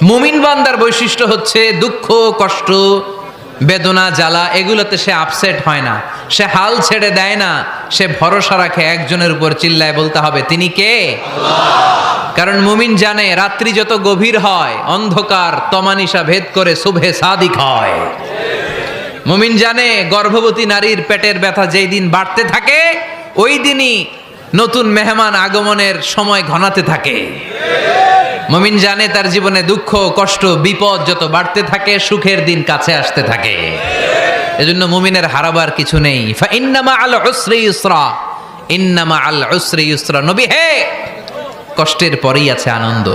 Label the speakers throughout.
Speaker 1: মুমিন বান্দার বৈশিষ্ট্য হচ্ছে দুঃখ কষ্ট বেদনা জ্বালা এগুলোতে সে আপসেট হয় না, সে হাল ছেড়ে দেয় না, সে ভরসা রাখে একজনের উপর, চিল্লায় বলতে হবে তিনি কে? কারণ মুমিন জানে রাত্রি যত গভীর হয় অন্ধকার তমানিসা ভেদ করে সুবহে সাদিক হয়। মুমিন জানে গর্ভবতী নারীর পেটের ব্যথা যেই দিন বাড়তে থাকে ওই দিনই নতুন মেহমান আগমনের সময় ঘনাতে থাকে। মুমিন জানে তার জীবনে দুঃখ কষ্ট বিপদ যত বাড়তে থাকে সুখের দিন কাছে আসতে থাকে। এজন্য মুমিনের হারাবার কিছু নেই। ফা ইন্নামা আল উসরি ইউসরা, ইন্নামা আল উসরি ইউসরা। নবী হে, কষ্টের পরেই আছে আনন্দ,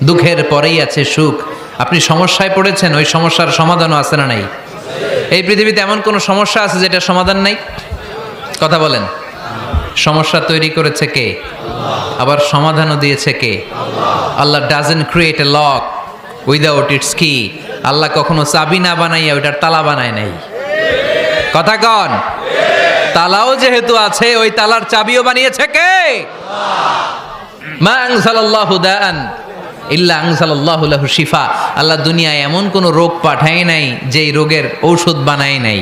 Speaker 1: দুঃখের পরেই আছে সুখ। আপনি সমস্যায় পড়েছেন, ওই সমস্যার সমাধানও আছে না নাই? এই পৃথিবীতে এমন কোন সমস্যা আছে যেটা সমাধান নাই? কথা বলেন। সমস্যা তৈরি করেছে কে? আবার সমাধানও দিয়েছে কে? Allah doesn't create a lock without its key. আল্লাহ কখনো চাবি না বানাইয়া ওইটার তালা বানায় নাই। কথা কন। তালাও যেহেতু আছে ওই তালার চাবিও বানিয়েছে কে? মা আনজালাল্লাহু দাআন ইল্লা আনজালাল্লাহু লাহু শিফা। আল্লাহ দুনিয়ায় এমন কোন রোগ পাঠায় নাই যেই রোগের ঔষধ বানায় নাই,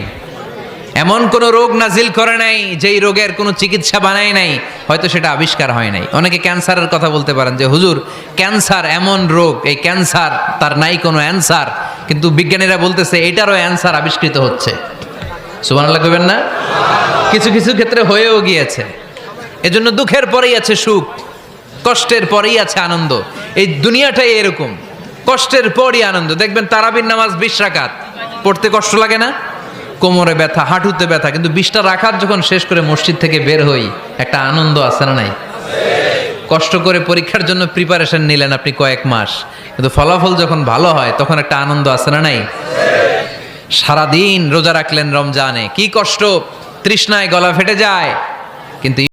Speaker 1: এমন কোন রোগ নাজিল করে নাই যেই রোগের কোনো চিকিৎসা বানায় নাই, হয়তো সেটা আবিষ্কার হয় নাই। অনেকে ক্যান্সারের কথা বলতে পারেন যে হুজুর ক্যান্সার এমন রোগ, এই ক্যান্সার তার নাই কোনো অ্যান্সার, কিন্তু বিজ্ঞানীরা বলতেছে এটারও অ্যান্সার আবিষ্কৃত হচ্ছে। সুবহানাল্লাহ কইবেন না? কিছু কিছু ক্ষেত্রে হয়েও গিয়েছে। এজন্য দুঃখের পরেই আছে সুখ, কষ্টের পরেই আছে আনন্দ। এই দুনিয়াটাই এরকম, কষ্টের পরই আনন্দ। দেখবেন তারাবির নামাজ 20 রাকাত পড়তে কষ্ট লাগে না? কোমরে ব্যথা, হাঁটুতে ব্যথা, কিন্তু 20টা রাকাত যখন শেষ করে মসজিদ থেকে বের হই একটা আনন্দ আছে না নাই? কষ্ট করে পরীক্ষার জন্য প্রিপারেশন নিলেন আপনি কয়েক মাস, কিন্তু ফলাফল যখন ভালো হয় তখন একটা আনন্দ আছে না নাই? সারাদিন রোজা রাখলেন রমজানে, কি কষ্ট, তৃষ্ণায় গলা ফেটে যায়, কিন্তু